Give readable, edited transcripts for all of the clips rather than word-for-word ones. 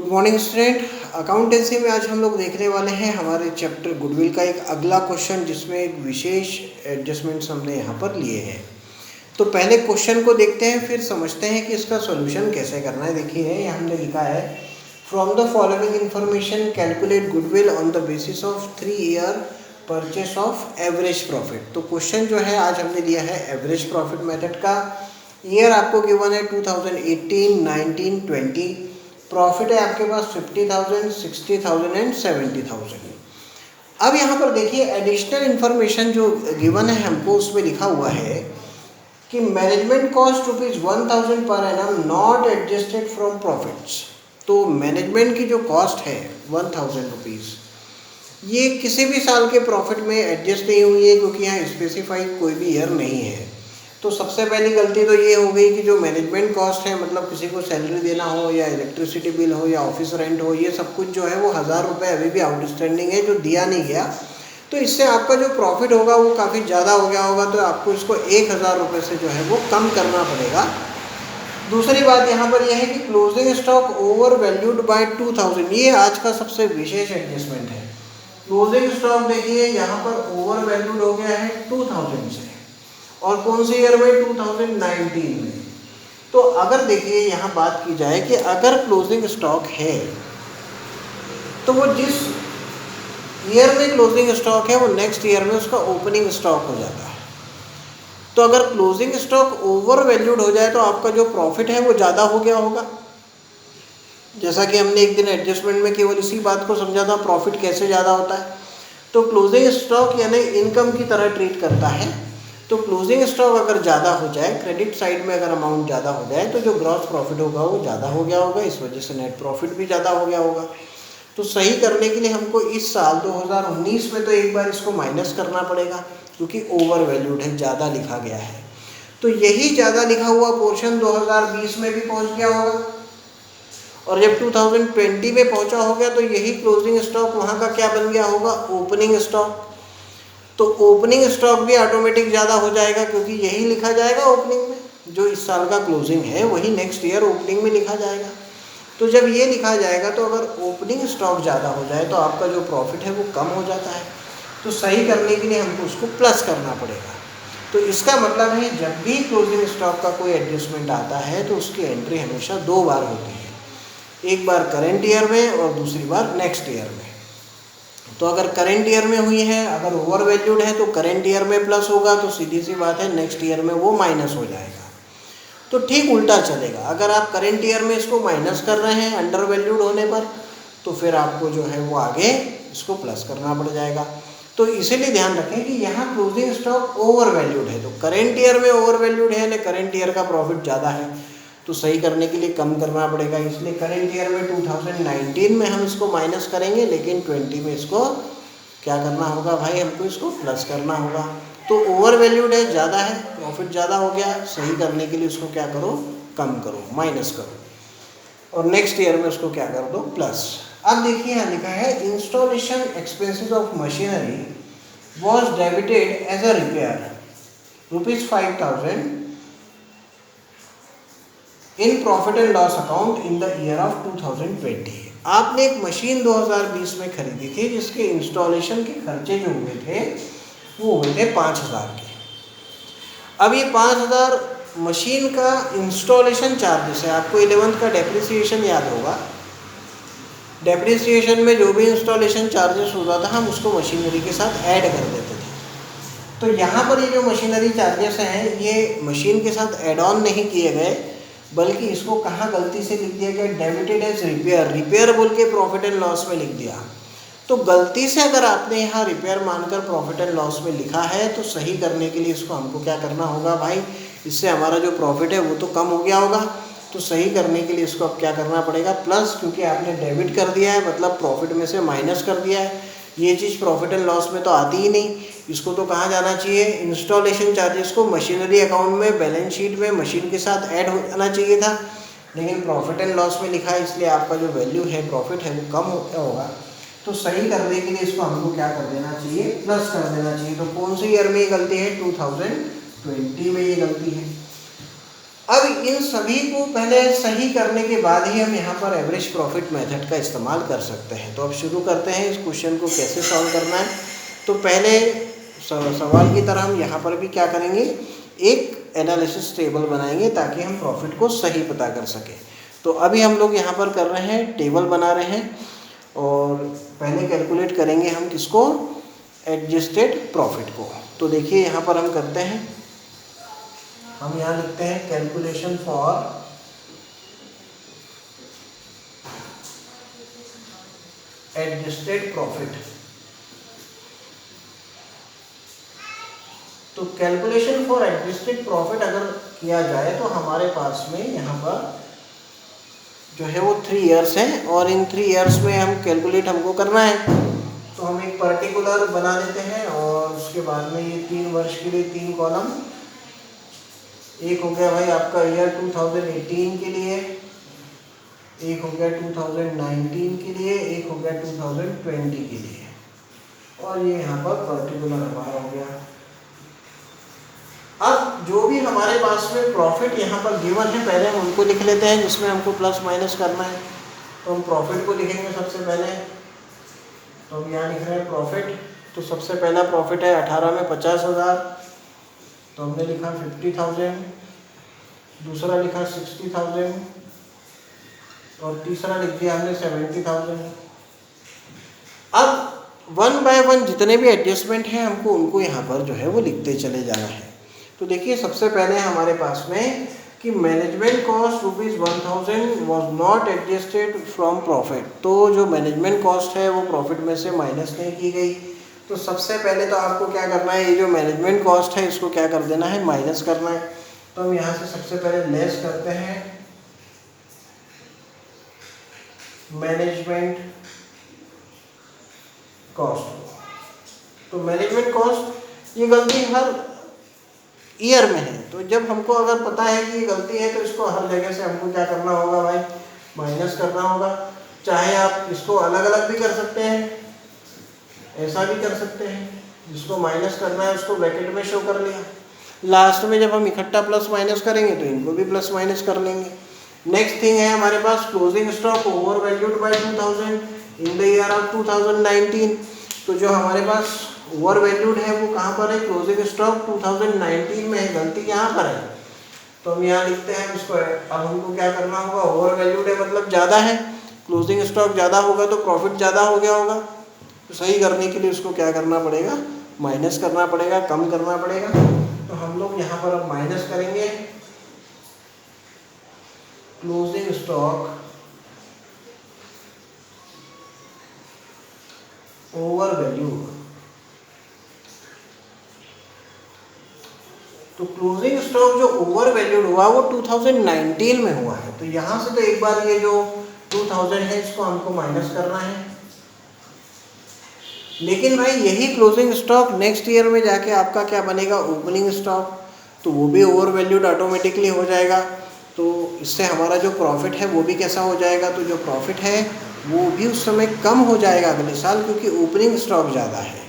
Good morning student. Accountancy में आज हम लोग देखने वाले हैं हमारे चैप्टर गुडविल का एक अगला क्वेश्चन, जिसमें एक विशेष एडजस्टमेंट्स हमने यहाँ पर लिए हैं। तो पहले क्वेश्चन को देखते हैं, फिर समझते हैं कि इसका सॉल्यूशन कैसे करना है। देखिए यहाँ हमने लिखा है, from the following information calculate goodwill on the basis of 3 year purchase of average profit. तो क्वेश्चन जो है आज हमने लिया है एवरेज प्रॉफिट मेथड का। ईयर आपको गिवन है 2018, 19, 20। प्रॉफिट है आपके पास 50,000, 60,000 एंड 70,000। अब यहाँ पर देखिए एडिशनल इन्फॉर्मेशन जो गिवन है हमको, उसमें लिखा हुआ है कि management cost ₹1,000 per annum not adjusted from profits. तो मैनेजमेंट की जो कॉस्ट है ₹1,000, ये किसी भी साल के प्रॉफिट में एडजस्ट नहीं हुई है, क्योंकि यहाँ स्पेसिफाइड कोई भी ईयर नहीं है। तो सबसे पहली गलती तो ये हो गई कि जो मैनेजमेंट कॉस्ट है, मतलब किसी को सैलरी देना हो या इलेक्ट्रिसिटी बिल हो या ऑफिस रेंट हो, ये सब कुछ जो है वो ₹1,000 अभी भी आउटस्टैंडिंग है, जो दिया नहीं गया। तो इससे आपका जो प्रॉफिट होगा वो काफ़ी ज़्यादा हो गया होगा, तो आपको इसको ₹1,000 से जो है वो कम करना पड़ेगा। दूसरी बात यहाँ पर यह है कि closing stock over valued bye 2,000, ये आज का सबसे विशेष एडजस्टमेंट है। क्लोजिंग स्टॉक देखिए यहाँ पर ओवर वैल्यूड हो गया है 2,000 से, और कौन से ईयर में? 2019 में। तो अगर देखिए यहाँ बात की जाए कि अगर क्लोजिंग स्टॉक है तो वो जिस ईयर में क्लोजिंग स्टॉक है वो नेक्स्ट ईयर में उसका ओपनिंग स्टॉक हो जाता है। तो अगर क्लोजिंग स्टॉक ओवर वैल्यूड हो जाए तो आपका जो प्रॉफिट है वो ज़्यादा हो गया होगा। जैसा कि हमने एक दिन एडजस्टमेंट में केवल इसी बात को समझा था, प्रॉफिट कैसे ज़्यादा होता है। तो क्लोजिंग स्टॉक यानी इनकम की तरह ट्रीट करता है। तो क्लोजिंग स्टॉक अगर ज़्यादा हो जाए, क्रेडिट साइड में अगर अमाउंट ज़्यादा हो जाए, तो जो ग्रॉस प्रॉफिट होगा वो ज़्यादा हो गया होगा, इस वजह से नेट प्रॉफिट भी ज़्यादा हो गया होगा। तो सही करने के लिए हमको इस साल 2019 में तो एक बार इसको माइनस करना पड़ेगा, क्योंकि ओवर वैल्यूड है, ज़्यादा लिखा गया है। तो यही ज़्यादा लिखा हुआ पोर्शन 2020 में भी पहुँच गया होगा, और जब 2020 में पहुँचा हो गया तो यही क्लोजिंग स्टॉक वहाँ का क्या बन गया होगा? Opening stock. तो ओपनिंग स्टॉक भी ऑटोमेटिक ज़्यादा हो जाएगा, क्योंकि यही लिखा जाएगा ओपनिंग में, जो इस साल का क्लोजिंग है वही नेक्स्ट ईयर ओपनिंग में लिखा जाएगा। तो जब ये लिखा जाएगा तो अगर ओपनिंग स्टॉक ज़्यादा हो जाए तो आपका जो प्रॉफिट है वो कम हो जाता है। तो सही करने के लिए हमको उसको प्लस करना पड़ेगा। तो इसका मतलब है जब भी क्लोजिंग स्टॉक का कोई एडजस्टमेंट आता है तो उसकी एंट्री हमेशा 2 बार होती है, एक बार करेंट ईयर में और दूसरी बार नेक्स्ट ईयर में। तो अगर करेंट ईयर में हुई है, अगर ओवर वैल्यूड है तो करेंट ईयर में प्लस होगा, तो सीधी सी बात है नेक्स्ट ईयर में वो माइनस हो जाएगा। तो ठीक उल्टा चलेगा, अगर आप करेंट ईयर में इसको माइनस कर रहे हैं अंडर वैल्यूड होने पर, तो फिर आपको जो है वो आगे इसको प्लस करना पड़ जाएगा। तो इसीलिए ध्यान रखें कि यहाँ क्लोजिंग स्टॉक ओवर वैल्यूड है, तो करेंट ईयर में ओवर वैल्यूड है यानी करेंट ईयर का प्रॉफिट ज़्यादा है, तो सही करने के लिए कम करना पड़ेगा। इसलिए करेंट ईयर में 2019 में हम इसको माइनस करेंगे, लेकिन 20 में इसको क्या करना होगा भाई? हमको इसको प्लस करना होगा। तो ओवर वैल्यूड है, ज़्यादा है, प्रॉफिट ज़्यादा हो गया, सही करने के लिए उसको क्या करो? कम करो, माइनस करो, और नेक्स्ट ईयर में उसको क्या कर दो? प्लस। अब देखिए यहाँ लिखा है, installation expenses of machinery was debited as a repair ₹5,000 in profit and loss account in the year of 2020। आपने एक मशीन 2020 में खरीदी थी, जिसके इंस्टॉलेशन के खर्चे जो हुए थे वो हुए थे 5,000 के। अब ये 5,000 मशीन का इंस्टॉलेशन चार्जेस है। आपको 11th का डेप्रिसिएशन याद होगा, डेप्रिसिएशन में जो भी इंस्टॉलेशन चार्जेस होता था हम उसको मशीनरी के साथ ऐड कर देते थे। तो यहाँ पर ये जो मशीनरी चार्जेस हैं ये मशीन के साथ एड ऑन नहीं किए गए, बल्कि इसको कहाँ गलती से लिख दिया गया? डेबिटेड एज रिपेयर, रिपेयर बोल के प्रॉफिट एंड लॉस में लिख दिया। तो गलती से अगर आपने यहाँ रिपेयर मानकर प्रॉफिट एंड लॉस में लिखा है, तो सही करने के लिए इसको हमको क्या करना होगा भाई? इससे हमारा जो प्रॉफिट है वो तो कम हो गया होगा, तो सही करने के लिए इसको अब क्या करना पड़ेगा? प्लस, क्योंकि आपने डेबिट कर दिया है, मतलब प्रॉफिट में से माइनस कर दिया है। ये चीज़ प्रॉफिट एंड लॉस में तो आती ही नहीं, इसको तो कहाँ जाना चाहिए? इंस्टॉलेशन चार्जेस को मशीनरी अकाउंट में, बैलेंस शीट में मशीन के साथ ऐड हो जाना चाहिए था, लेकिन प्रॉफिट एंड लॉस में लिखा है, इसलिए आपका जो वैल्यू है, प्रॉफिट है, वो कम होगा। तो सही करने के लिए इसको हमको क्या कर देना चाहिए? प्लस कर देना चाहिए। तो कौन से ईयर में ये गलती है? 2020 में ये गलती है। अब इन सभी को पहले सही करने के बाद ही हम यहाँ पर एवरेज प्रॉफिट मेथड का इस्तेमाल कर सकते हैं। तो अब शुरू करते हैं इस क्वेश्चन को कैसे सॉल्व करना है। तो पहले सवाल की तरह हम यहाँ पर भी क्या करेंगे, एक एनालिसिस टेबल बनाएंगे ताकि हम प्रॉफिट को सही पता कर सकें। तो अभी हम लोग यहाँ पर कर रहे हैं, टेबल बना रहे हैं और पहले कैलकुलेट करेंगे हम किसको, एडजस्टेड प्रॉफिट को। तो देखिए यहाँ पर हम करते हैं, हम यहाँ लिखते हैं कैलकुलेशन फॉर एडजस्टेड प्रॉफिट। तो कैलकुलेशन फॉर एडजस्टेड प्रॉफिट अगर किया जाए तो हमारे पास में यहाँ पर जो है वो 3 इयर्स हैं और इन 3 इयर्स में हम कैलकुलेट हमको करना है। तो हम एक पर्टिकुलर बना लेते हैं और उसके बाद में ये 3 वर्ष के लिए 3 कॉलम, एक हो गया भाई आपका ईयर 2018 के लिए, एक हो गया 2019 के लिए, एक हो गया 2020 के लिए, और ये यहाँ पर पर्टिकुलर हमारा हो गया। अब जो भी हमारे पास में प्रॉफिट यहाँ पर गिवन है पहले हम उनको लिख लेते हैं जिसमें हमको प्लस माइनस करना है। तो हम प्रॉफिट को लिखेंगे सबसे पहले। तो हम यहाँ लिख रहे हैं प्रॉफिट। तो सबसे पहला प्रॉफिट है 18 में 50,000, तो हमने लिखा 50,000, दूसरा लिखा 60,000 और तीसरा लिख दिया हमने 70,000। अब 1 बाय 1 जितने भी एडजस्टमेंट हैं हमको उनको यहाँ पर जो है वो लिखते चले जाना है। तो देखिए सबसे पहले हमारे पास में कि management cost ₹1000 was not adjusted from profit. तो जो मैनेजमेंट कॉस्ट है वो प्रॉफिट में से माइनस नहीं की गई। तो सबसे पहले तो आपको क्या करना है, ये जो मैनेजमेंट कॉस्ट है इसको क्या कर देना है, माइनस करना है। तो हम यहाँ से सबसे पहले लेस करते हैं मैनेजमेंट कॉस्ट। तो मैनेजमेंट कॉस्ट ये गलती हर ईयर में है, तो जब हमको अगर पता है कि ये गलती है तो इसको हर जगह से हमको क्या करना होगा भाई, माइनस करना होगा। चाहे आप इसको अलग अलग भी कर सकते हैं, ऐसा भी कर सकते हैं, जिसको माइनस करना है उसको ब्रैकेट में शो कर लिया। लास्ट में जब हम इकट्ठा प्लस माइनस करेंगे तो इनको भी प्लस माइनस कर लेंगे। नेक्स्ट थिंग है हमारे पास closing stock over valued by 2000 in the year of 2019। तो जो हमारे पास ओवर वैल्यूड है वो कहाँ पर है, क्लोजिंग स्टॉक 2019 में है, गलती यहाँ पर है। तो हम यहाँ लिखते हैं इसको। अब हमको क्या करना होगा, ओवर वैल्यूड है मतलब ज़्यादा है, क्लोजिंग स्टॉक ज़्यादा होगा तो प्रॉफिट ज़्यादा हो गया होगा। तो सही करने के लिए उसको क्या करना पड़ेगा, माइनस करना पड़ेगा, कम करना पड़ेगा। तो हम लोग यहाँ पर अब माइनस करेंगे क्लोजिंग स्टॉक ओवर वैल्यू। तो क्लोजिंग स्टॉक जो ओवर वैल्यूड हुआ वो 2019 में हुआ है। तो यहाँ से तो एक बार ये जो 2000 है इसको हमको माइनस करना है। लेकिन भाई यही क्लोजिंग स्टॉक नेक्स्ट ईयर में जाके आपका क्या बनेगा, ओपनिंग स्टॉक, तो वो भी ओवर वैल्यूड ऑटोमेटिकली हो जाएगा। तो इससे हमारा जो प्रॉफिट है वो भी कैसा हो जाएगा, तो जो प्रॉफिट है वो भी उस समय कम हो जाएगा अगले साल, क्योंकि ओपनिंग स्टॉक ज़्यादा है।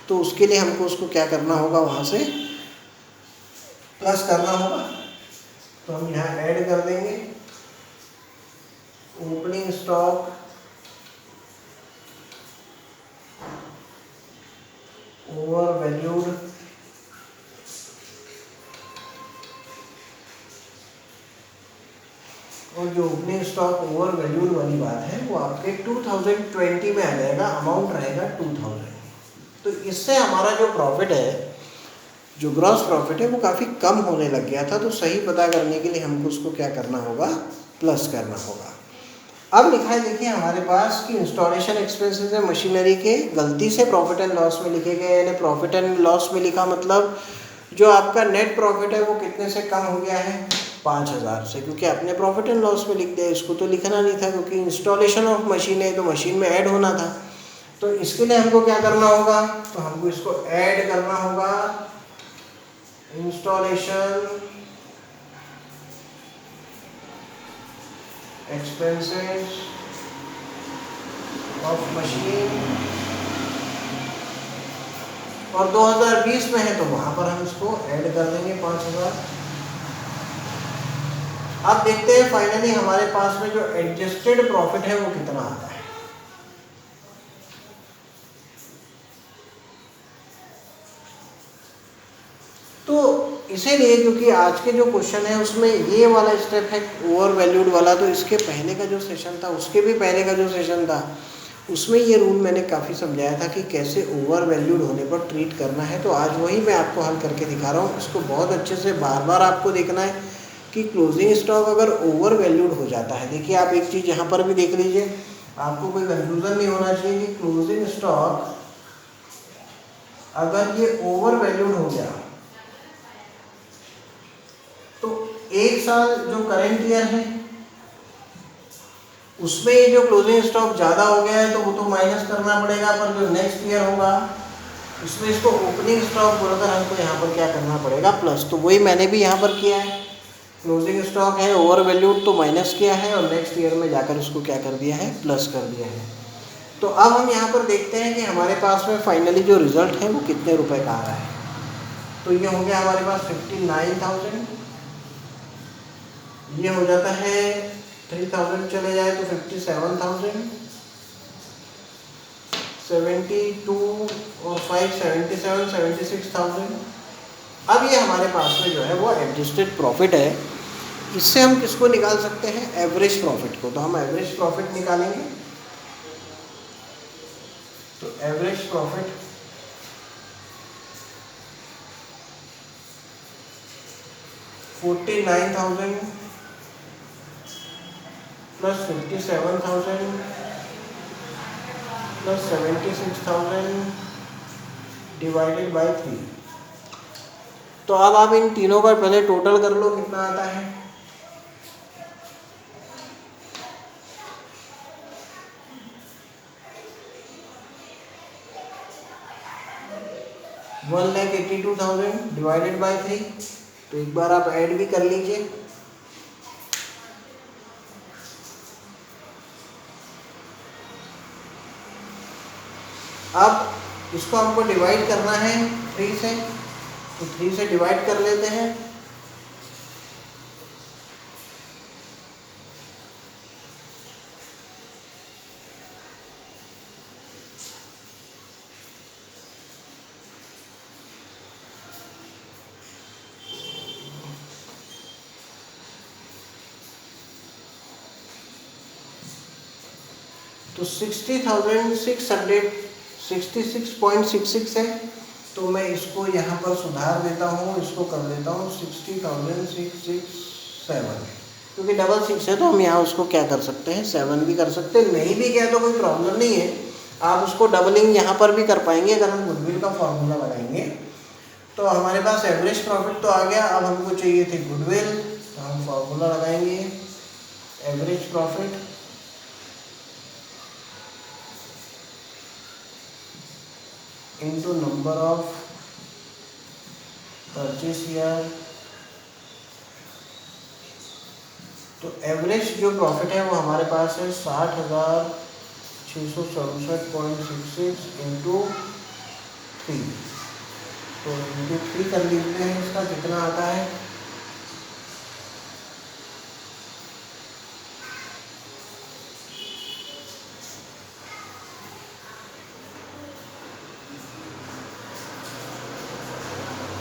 तो उसके लिए हमको उसको क्या करना होगा, वहाँ से प्लस करना होगा। तो हम यहाँ ऐड कर देंगे ओपनिंग स्टॉक ओवर वैल्यूड और जो ओपनिंग स्टॉक ओवर वैल्यूड वाली बात है वो आपके 2020 में आ जाएगा, अमाउंट रहेगा 2000। तो इससे हमारा जो प्रॉफिट है, जो ग्रॉस प्रॉफिट है वो काफ़ी कम होने लग गया था। तो सही पता करने के लिए हमको उसको क्या करना होगा, प्लस करना होगा। अब लिखा है देखिए हमारे पास कि इंस्टॉलेशन एक्सपेंसेस है मशीनरी के, गलती से प्रॉफिट एंड लॉस में लिखे गए, यानी प्रॉफिट एंड लॉस में लिखा मतलब जो आपका नेट प्रॉफिट है वो कितने से कम हो गया है, 5000 से, क्योंकि आपने प्रॉफिट एंड लॉस में लिख दिया। इसको तो लिखना नहीं था क्योंकि इंस्टॉलेशन ऑफ मशीन है तो मशीन में ऐड होना था। तो इसके लिए हमको क्या करना होगा, तो हमको इसको ऐड करना होगा इंस्टॉलेशन एक्सपेंसेस ऑफ मशीन, और 2020 में है तो वहां पर हम इसको ऐड कर देंगे 5000। अब देखते हैं फाइनली हमारे पास में जो एडजस्टेड प्रॉफिट है वो कितना आता है। तो इसीलिए क्योंकि आज के जो क्वेश्चन है उसमें ये वाला स्टेप है ओवर वैल्यूड वाला, तो इसके पहले का जो सेशन था, उसके भी पहले का जो सेशन था, उसमें ये रूल मैंने काफ़ी समझाया था कि कैसे ओवर वैल्यूड होने पर ट्रीट करना है। तो आज वही मैं आपको हल करके दिखा रहा हूँ। इसको बहुत अच्छे से बार बार आपको देखना है कि क्लोजिंग स्टॉक अगर ओवर वैल्यूड हो जाता है, देखिए आप एक चीज़ यहाँ पर भी देख लीजिए, आपको कोई कंफ्यूजन नहीं होना चाहिए कि क्लोजिंग स्टॉक अगर ये ओवर वैल्यूड हो गया तो एक साल जो करेंट ईयर है उसमें ये जो क्लोजिंग स्टॉक ज़्यादा हो गया है तो वो तो माइनस करना पड़ेगा, पर जो नेक्स्ट ईयर होगा उसमें इसको ओपनिंग स्टॉक बोलकर हमको यहाँ पर क्या करना पड़ेगा, प्लस। तो वही मैंने भी यहाँ पर किया है, क्लोजिंग स्टॉक है ओवर वैल्यूड तो माइनस किया है और नेक्स्ट ईयर में जाकर उसको क्या कर दिया है, प्लस कर दिया है। तो अब हम यहाँ पर देखते हैं कि हमारे पास में फाइनली जो रिजल्ट है वो कितने रुपए का आ रहा है। तो ये हो गया हमारे पास 59,000, ये हो जाता है 3,000 चले जाए तो 57,000, 72 और 5 77 76,000। अब ये हमारे पास में जो है वो एडजस्टेड प्रॉफिट है। इससे हम किसको निकाल सकते हैं, एवरेज प्रॉफिट को। तो हम एवरेज प्रॉफिट निकालेंगे। तो average profit $49,000 plus 57,000 plus 76,000 divided by 3। तो अब आप इन तीनों का पहले टोटल कर लो कितना आता है। $1,82,000 डिवाइडेड बाई 3। तो एक बार आप ऐड भी कर लीजिए। अब इसको हमको डिवाइड करना है 3 से, तो 3 से डिवाइड कर लेते हैं। तो 60,666.66 है। तो मैं इसको यहाँ पर सुधार देता हूँ, इसको कर देता हूँ 60,667, क्योंकि डबल 6 है तो हम यहाँ उसको क्या कर सकते हैं, 7 भी कर सकते हैं। नहीं भी किया तो कोई प्रॉब्लम नहीं है, आप उसको डबलिंग यहाँ पर भी कर पाएंगे अगर हम गुडविल का फॉर्मूला लगाएंगे। तो हमारे पास एवरेज प्रॉफिट तो आ गया, अब हमको चाहिए थे गुडविल, तो हम फॉर्मूला लगाएंगे average profit into number of purchase year. तो एवरेज जो प्रॉफिट है वो हमारे पास है 60,667.66 इंटू 3। तो इंटू 3 कर लीजिए हैं, इसका कितना आता है,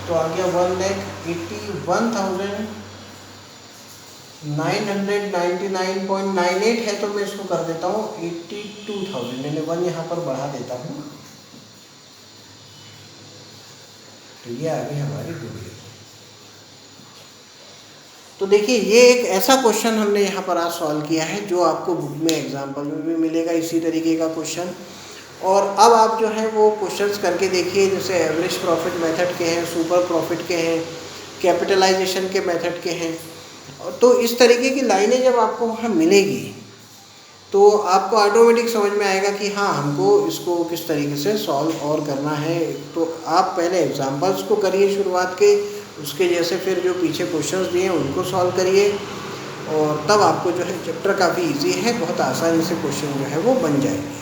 तो आ गया 1,81,999.98 है। तो मैं इसको कर देता हूँ 82,000, मैंने 1 यहाँ पर बढ़ा देता हूँ। तो ये आ गई हमारी गुडविल। तो देखिए ये एक ऐसा क्वेश्चन हमने यहाँ पर आज सॉल्व किया है जो आपको बुक में एग्जाम्पल में भी मिलेगा इसी तरीके का क्वेश्चन। और अब आप जो है वो क्वेश्चंस करके देखिए, जैसे एवरेज प्रॉफिट मेथड के हैं, सुपर प्रॉफिट के हैं, कैपिटलाइजेशन के मेथड के हैं। तो इस तरीके की लाइनें जब आपको वहाँ मिलेगी तो आपको ऑटोमेटिक समझ में आएगा कि हाँ हमको इसको किस तरीके से सॉल्व और करना है। तो आप पहले एग्जांपल्स को करिए शुरुआत के, उसके जैसे फिर जो पीछे क्वेश्चंस दिए हैं उनको सॉल्व करिए, और तब आपको जो है चैप्टर काफ़ी इजी है, बहुत आसानी से क्वेश्चन जो है वो बन जाएंगे।